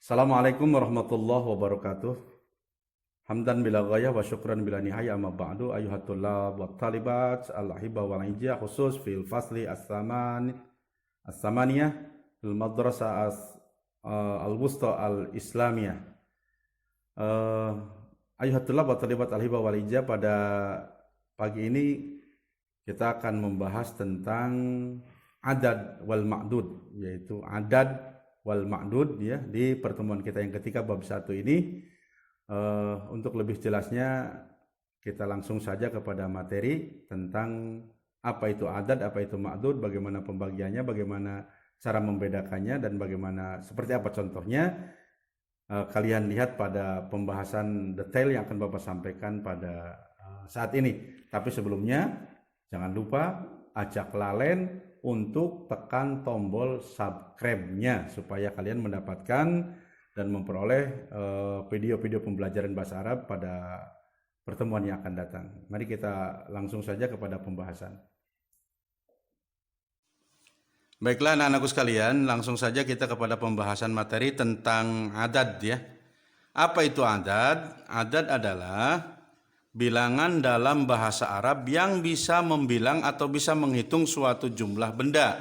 Assalamualaikum warahmatullahi wabarakatuh. Hamdan bila ghayah wa syukran bila nihaya amma ba'du ayuhat tullab wa talibat al-ahibba wal ijah khusus fil fasli as-samaniyah fil madrasah al-wusta al-islamiyah. Ayuhat tullab wa talibat al-ahibba wal ijah, pada pagi ini kita akan membahas tentang adad wal ma'dud, yaitu adad wal ma'dud ya, di pertemuan kita yang ketiga bab 1 ini. Untuk lebih jelasnya kita langsung saja kepada materi tentang apa itu adad, apa itu ma'dud, bagaimana pembagiannya, bagaimana cara membedakannya, dan bagaimana seperti apa contohnya. Kalian lihat pada pembahasan detail yang akan Bapak sampaikan pada saat ini. Tapi sebelumnya jangan lupa ajak Lalen untuk tekan tombol subscribe-nya supaya kalian mendapatkan dan memperoleh video-video pembelajaran bahasa Arab pada pertemuan yang akan datang. Mari kita langsung saja kepada pembahasan. Baiklah anak-anakku sekalian, langsung saja kita kepada pembahasan materi tentang adad ya. Apa itu adad? Adad adalah bilangan dalam bahasa Arab yang bisa membilang atau bisa menghitung suatu jumlah benda.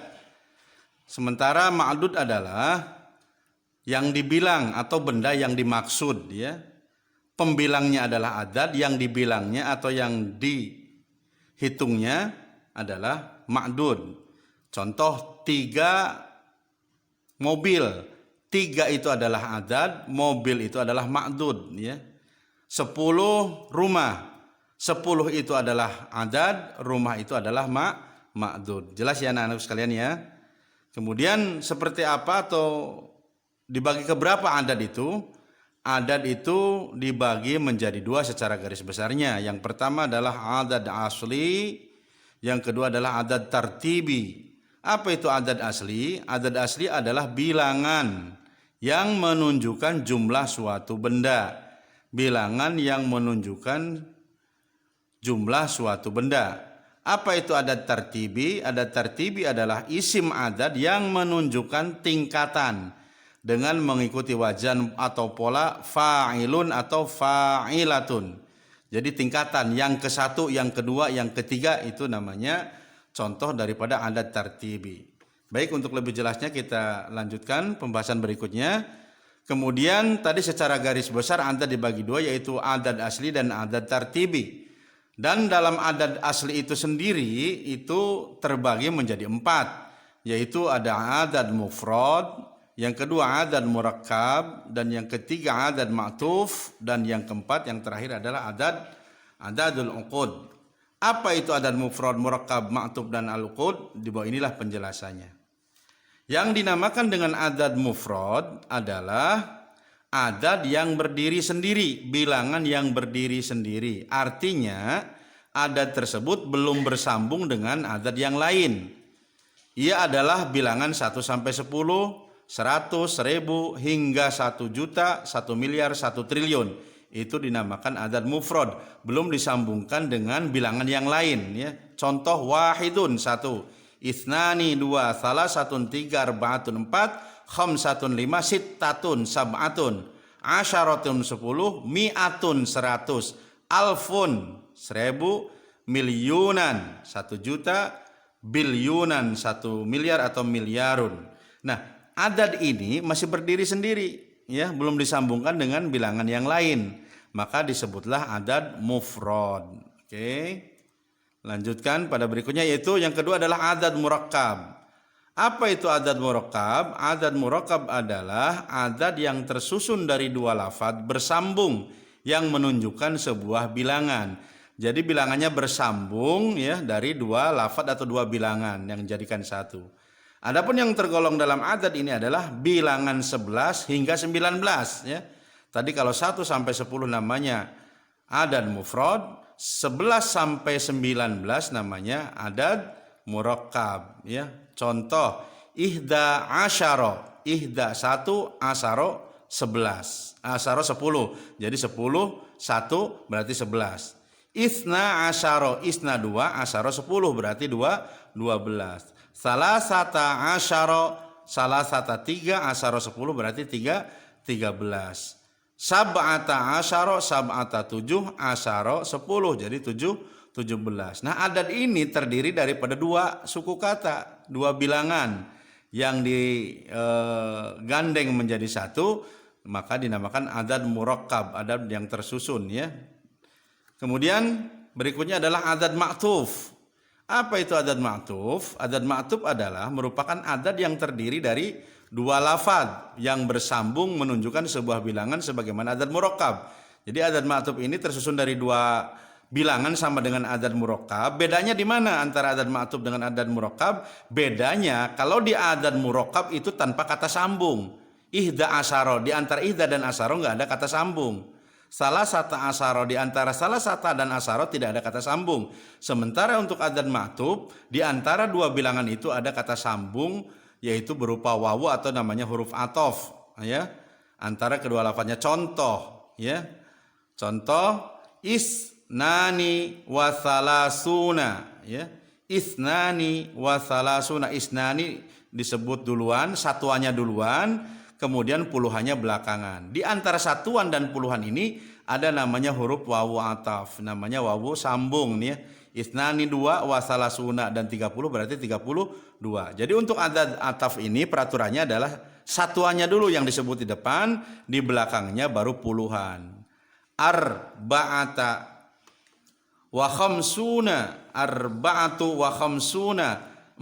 Sementara ma'dud adalah yang dibilang atau benda yang dimaksud ya. Pembilangnya adalah adad, yang dibilangnya atau yang dihitungnya adalah ma'dud. Contoh 3 mobil. 3 itu adalah adad, mobil itu adalah ma'dud ya. 10 rumah. 10 itu adalah adad, rumah itu adalah ma'dud. Jelas ya anak-anak sekalian ya. Kemudian seperti apa atau dibagi ke berapa adad itu? Adad itu dibagi menjadi 2 secara garis besarnya. Yang pertama adalah adad asli, yang kedua adalah adad tartibi. Apa itu adad asli? Adad asli adalah bilangan yang menunjukkan jumlah suatu benda. Bilangan yang menunjukkan jumlah suatu benda. Apa itu adad tartibi? Adad tartibi adalah isim adad yang menunjukkan tingkatan dengan mengikuti wazan atau pola fa'ilun atau fa'ilatun. Jadi tingkatan yang ke-1, yang kedua, yang ketiga itu namanya contoh daripada adad tartibi. Baik, untuk lebih jelasnya kita lanjutkan pembahasan berikutnya. Kemudian tadi secara garis besar adad dibagi 2, yaitu adad asli dan adad tartibi. Dan dalam adad asli itu sendiri itu terbagi menjadi 4, yaitu ada adad mufrad, yang kedua adad murakkab, dan yang ketiga adad ma'tuf, dan yang keempat yang terakhir adalah adadul uqud. Apa itu adad mufrad, murakkab, ma'tuf, dan al-uqud? Di bawah inilah penjelasannya. Yang dinamakan dengan adad mufrad adalah adad yang berdiri sendiri, bilangan yang berdiri sendiri. Artinya adad tersebut belum bersambung dengan adad yang lain. Ia adalah bilangan 1 sampai 10, 100, 1000 hingga 1 juta, 1 miliar, 1 triliun. Itu dinamakan adad mufrad, belum disambungkan dengan bilangan yang lain ya. Contoh wahidun 1, Ithnani 2, salasatun 3, arba'atun 4, khamsatun 5, sittatun sab'atun, asyaratun 10, mi'atun 100, alfun 1000, milyunan 1 juta, bilyunan 1 miliar atau miliarun. Nah, adad ini masih berdiri sendiri ya, belum disambungkan dengan bilangan yang lain, maka disebutlah adad mufrad. Oke. Lanjutkan pada berikutnya, yaitu yang kedua adalah adad murakkab. Apa itu adad murakkab? Adad murakkab adalah adad yang tersusun dari 2 lafadz bersambung yang menunjukkan sebuah bilangan. Jadi bilangannya bersambung ya dari 2 lafadz atau 2 bilangan yang dijadikan satu. Adapun yang tergolong dalam adad ini adalah bilangan 11 hingga 19 ya. Tadi kalau 1 sampai 10 namanya adad mufrad, 11 sampai 19 namanya adad murakkab ya. Contoh ihda asyara, ihda 1, asyara 11, asyara 10. Jadi 10 1 berarti 11. Isna asyara, isna 2, asyara 10 berarti 12. Salasata asyara, salasata 3, asyara 10 berarti 13. Sab'ata asyara, sab'ata 7, asyara 10 jadi 17. Nah, adad ini terdiri daripada dua suku kata, dua bilangan yang digandeng menjadi satu, maka dinamakan adad murakkab, adad yang tersusun ya. Kemudian berikutnya adalah adad ma'tuf. Apa itu adad ma'tuf? Adad ma'tuf adalah merupakan adad yang terdiri dari dua lafaz yang bersambung menunjukkan sebuah bilangan sebagaimana adad murakkab. Jadi adad ma'tuf ini tersusun dari dua bilangan sama dengan adad murakkab. Bedanya di mana antara adad ma'tuf dengan adad murakkab? Bedanya kalau di adad murakkab itu tanpa kata sambung. Ihda asyara, di antara ihda dan asyara enggak ada kata sambung. Salah satu asyara, di antara salah satu dan asyara tidak ada kata sambung. Sementara untuk adad ma'tuf, di antara dua bilangan itu ada kata sambung, yaitu berupa wawu atau namanya huruf atof ya, antara kedua lafaznya. Contoh ya, contoh isnani wasalasuna ya, isnani wasalasuna. Isnani disebut duluan, satuannya duluan, kemudian puluhannya belakangan. Di antara satuan dan puluhan ini ada namanya huruf wawu ataf, namanya wawu sambung nih ya. Isnani 2, wasalasuna dan 30 berarti 32. Jadi untuk adad ataf ini peraturannya adalah satuannya dulu yang disebut di depan, di belakangnya baru puluhan. Arba'ata wa khamsuna, arba'atu wa khamsuna,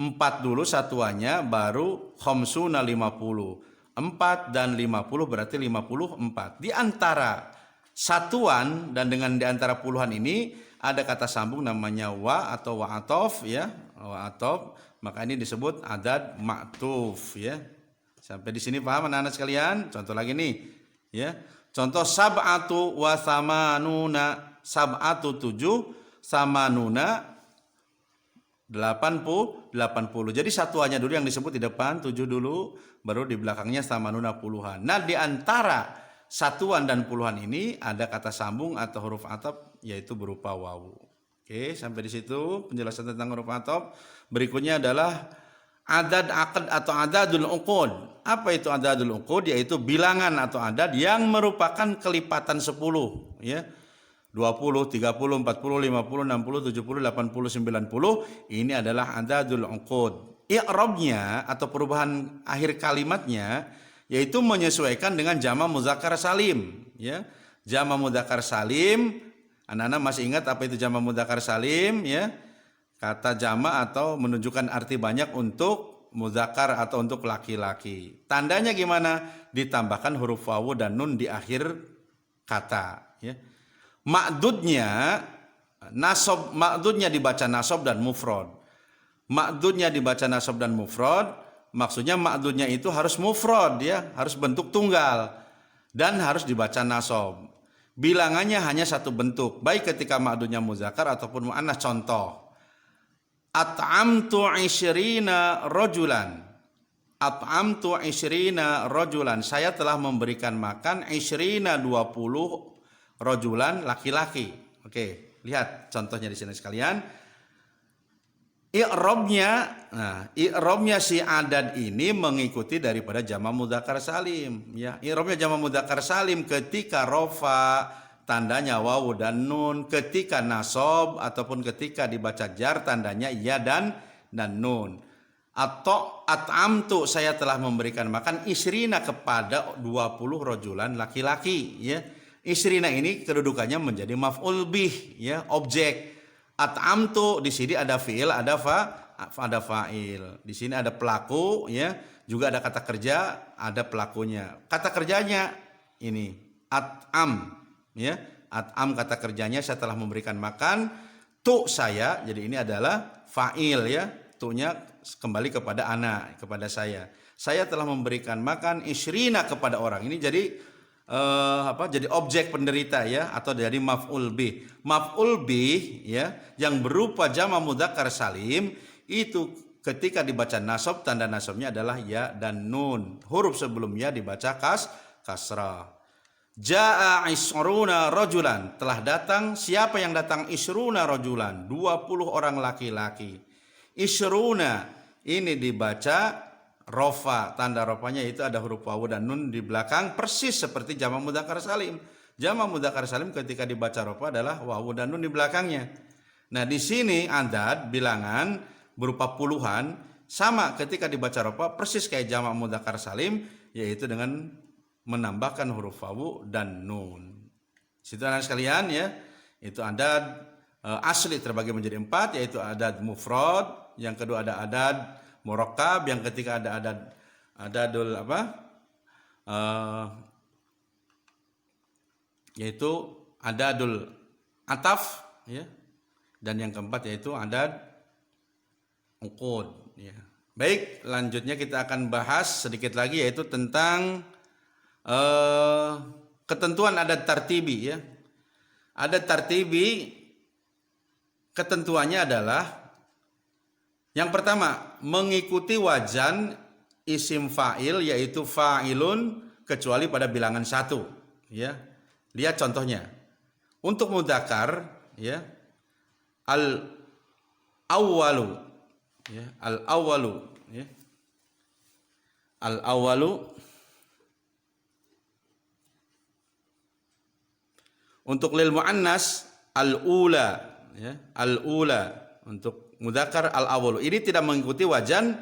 4 dulu satuannya baru khamsuna 50. 4 dan 50 berarti 54. Di antara satuan dan dengan di antara puluhan ini ada kata sambung namanya wa atau wa atof ya, wa atof, maka ini disebut adad ma'tuf ya. Sampai di sini paham anak-anak sekalian? Contoh lagi nih ya. Contoh sab'atu wa samanuna, sab'atu 7, samanuna 80. Jadi satuannya dulu yang disebut di depan 7 dulu, baru di belakangnya samanuna puluhan. Nah, di antara satuan dan puluhan ini ada kata sambung atau huruf ataf yaitu berupa wawu. Oke, sampai di situ penjelasan tentang huruf ataf. Berikutnya adalah adad aqd atau adadul uqud. Apa itu adadul uqud? Yaitu bilangan atau adad yang merupakan kelipatan 10 ya. 20, 30, 40, 50, 60, 70, 80, 90. Ini adalah adadul uqud. I'rabnya atau perubahan akhir kalimatnya yaitu menyesuaikan dengan jama' mudzakkar salim ya. Jama' mudzakkar salim, anak-anak masih ingat apa itu jama' mudzakkar salim ya? Kata jama' atau menunjukkan arti banyak untuk mudzakkar atau untuk laki-laki. Tandanya gimana? Ditambahkan huruf wawu dan nun di akhir kata ya. Ma'dudnya nasab, ma'dudnya dibaca nasab dan mufrad. Ma'dudnya dibaca nasab dan mufrad, maksudnya ma'dudnya itu harus mufrad ya, harus bentuk tunggal dan harus dibaca nasab. Bilangannya hanya satu bentuk, baik ketika ma'dudnya muzakkar ataupun muannas. Contoh, at'amtu 20 rajulan. At'amtu 20 rajulan. Saya telah memberikan makan 20 rajulan laki-laki. Oke, lihat contohnya di sini sekalian. I'rabnya si adad ini mengikuti daripada jama' mudzakkar salim ya. I'rabnya jama' mudzakkar salim ketika rofa tandanya wawu dan nun, ketika nasab ataupun ketika dibaca jar tandanya ya dan nun. Atau at'amtu, saya telah memberikan makan isrina kepada 20 rajulan laki-laki ya. Isrina ini kedudukannya menjadi maf'ul bih ya, objek. At'amtu di sini ada fiil, ada fa'il. Di sini ada pelaku ya, juga ada kata kerja, ada pelakunya. Kata kerjanya ini at'am ya. At'am kata kerjanya saya telah memberikan makan tu saya. Jadi ini adalah fa'il ya. Tu-nya kembali kepada ana, kepada saya. Saya telah memberikan makan isrina kepada orang. Ini jadi jadi objek penderita ya, atau dari maf'ul bih. Maf'ul bih ya yang berupa jama' mudzakkar salim itu ketika dibaca nasab, tanda nasabnya adalah ya dan nun. Huruf sebelumnya dibaca kasrah. Ja'a isruna rajulan, telah datang. Siapa yang datang? Isruna rajulan, 20 orang laki-laki. Isruna ini dibaca rofa, tanda rofanya itu ada huruf wawu dan nun di belakang persis seperti jamak mudzakkar salim. Jamak mudzakkar salim ketika dibaca rofa adalah wawu dan nun di belakangnya. Nah, di sini adad bilangan berupa puluhan sama ketika dibaca rofa persis kayak jamak mudzakkar salim, yaitu dengan menambahkan huruf wawu dan nun. Situ anak sekalian ya, itu adad asli terbagi menjadi 4, yaitu adad mufrad, yang kedua ada adad murakkab, yang ketiga ada adadul yaitu adadul ataf ya, dan yang keempat yaitu adad uqud ya. Baik, lanjutnya kita akan bahas sedikit lagi yaitu tentang ketentuan adad tartibi ya. Adad tartibi ketentuannya adalah yang pertama, mengikuti wazan isim fa'il yaitu fa'ilun kecuali pada bilangan 1 ya. Lihat contohnya. Untuk mudzakkar ya, al-awwalu ya, al-awwalu ya. Al-awwalu. Untuk lil muannas al-ula ya, al-ula. Untuk mudzakkar al-awwalu. Ini tidak mengikuti wazan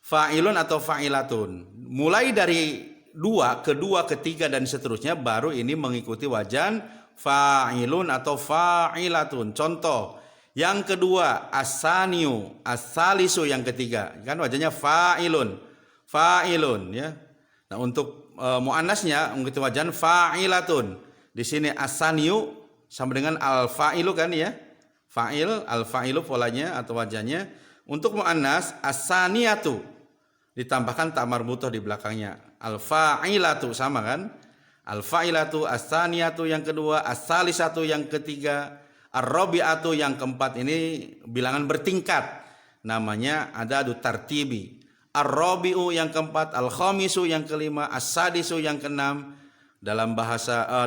fa'ilun atau fa'ilatun. Mulai dari 2, kedua, ketiga dan seterusnya baru ini mengikuti wazan fa'ilun atau fa'ilatun. Contoh, yang kedua as-saniyu, as-salisu yang ketiga. Kan wazannya fa'ilun. Fa'ilun ya. Nah, untuk muannasnya mengikuti wazan fa'ilatun. Di sini as-saniyu sama dengan al-fa'ilu kan ya. Fa'il, al-fa'ilu polanya atau wazannya. Untuk muannas as-saniyatu ditambahkan ta marbutah di belakangnya. Al-fa'ilatu sama kan? Al-fa'ilatu, as-saniyatu yang kedua, as-salisatu yang ketiga, ar-rabi'atu yang keempat. Ini bilangan bertingkat. Namanya adadu tartibi. Ar-rabi'u yang keempat, al-khamisu yang kelima, as-sadisu yang keenam. Dalam bahasa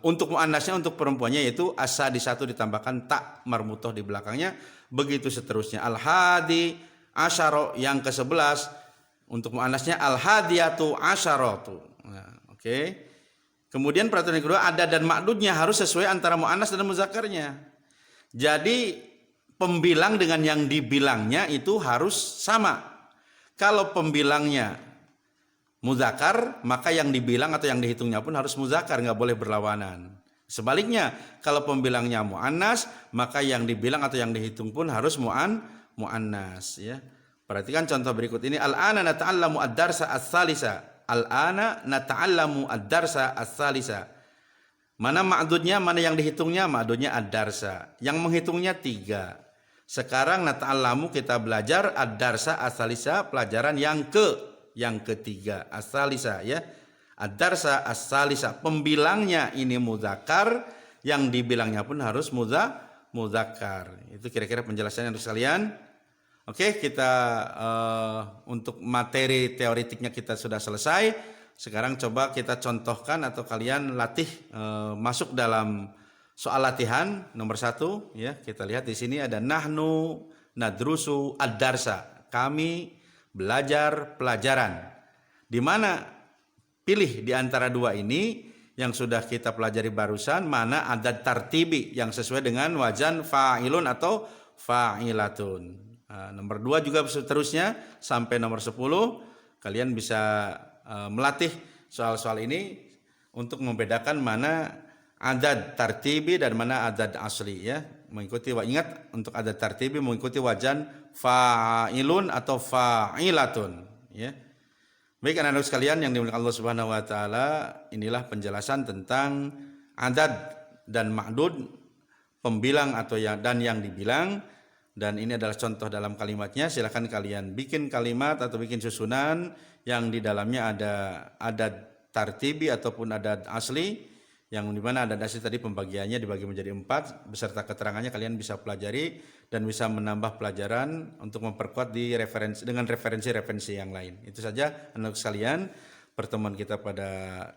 untuk muannasnya, untuk perempuannya yaitu as-sadisatu ditambahkan ta marmutoh di belakangnya. Begitu seterusnya. Al-hadi asyara yang ke-11, untuk muannasnya al-hadiyatu asyaratu. Nah, oke. Kemudian peraturan yang kedua, adad dan ma'dudnya harus sesuai antara muannas dan muzakkarnya. Jadi pembilang dengan yang dibilangnya itu harus sama. Kalau pembilangnya muzakkar, maka yang dibilang atau yang dihitungnya pun harus muzakkar, nggak boleh berlawanan. Sebaliknya, kalau pembilangnya muannas, maka yang dibilang atau yang dihitung pun harus muannas ya. Perhatikan contoh berikut ini. Al-ana nata'allamu ad-darsa as-salisa. Al-ana nata'allamu ad-darsa as-salisa. Mana ma'dudnya, mana yang dihitungnya? Ma'dudnya ad-darsa. Yang menghitungnya 3. Sekarang nata'allamu kita belajar ad-darsa as-salisa, pelajaran yang ketiga, as-salisa ya. Ad-darsa as-salisa, pembilangnya ini muzakkar, yang dibilangnya pun harus muzakkar. Itu kira-kira penjelasannya untuk sekalian. Oke, kita untuk materi teoritiknya kita sudah selesai. Sekarang coba kita contohkan atau kalian latih masuk dalam soal latihan nomor 1 ya. Kita lihat di sini ada nahnu nadrusu ad-darsa. Kami belajar pelajaran. Di mana pilih di antara dua ini yang sudah kita pelajari barusan, mana adad tartibi yang sesuai dengan wazan fa'ilun atau fa'ilatun. Nah, nomor 2 juga seterusnya sampai nomor 10 kalian bisa melatih soal-soal ini untuk membedakan mana adad tartibi dan mana adad asli ya. Ingat, untuk adad tartibi mengikuti wazan fa'ilun atau fa'ilatun ya. Baik anak-anak sekalian yang dimuliakan Allah Subhanahu wa taala, inilah penjelasan tentang adad dan ma'dud, pembilang atau dan yang dibilang, dan ini adalah contoh dalam kalimatnya. Silakan kalian bikin kalimat atau bikin susunan yang di dalamnya ada adad tartibi ataupun adad asli, yang dimana adad asli tadi pembagiannya dibagi menjadi 4 beserta keterangannya. Kalian bisa pelajari dan bisa menambah pelajaran untuk memperkuat dengan referensi-referensi yang lain. Itu saja anak sekalian pertemuan kita pada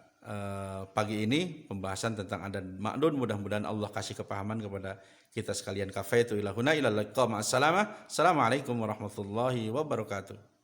pagi ini pembahasan tentang adad ma'dud. Mudah-mudahan Allah kasih kepahaman kepada kita sekalian. Kafaitu ilahuna ila liqa ma'assalamah. Assalamualaikum warahmatullahi wabarakatuh.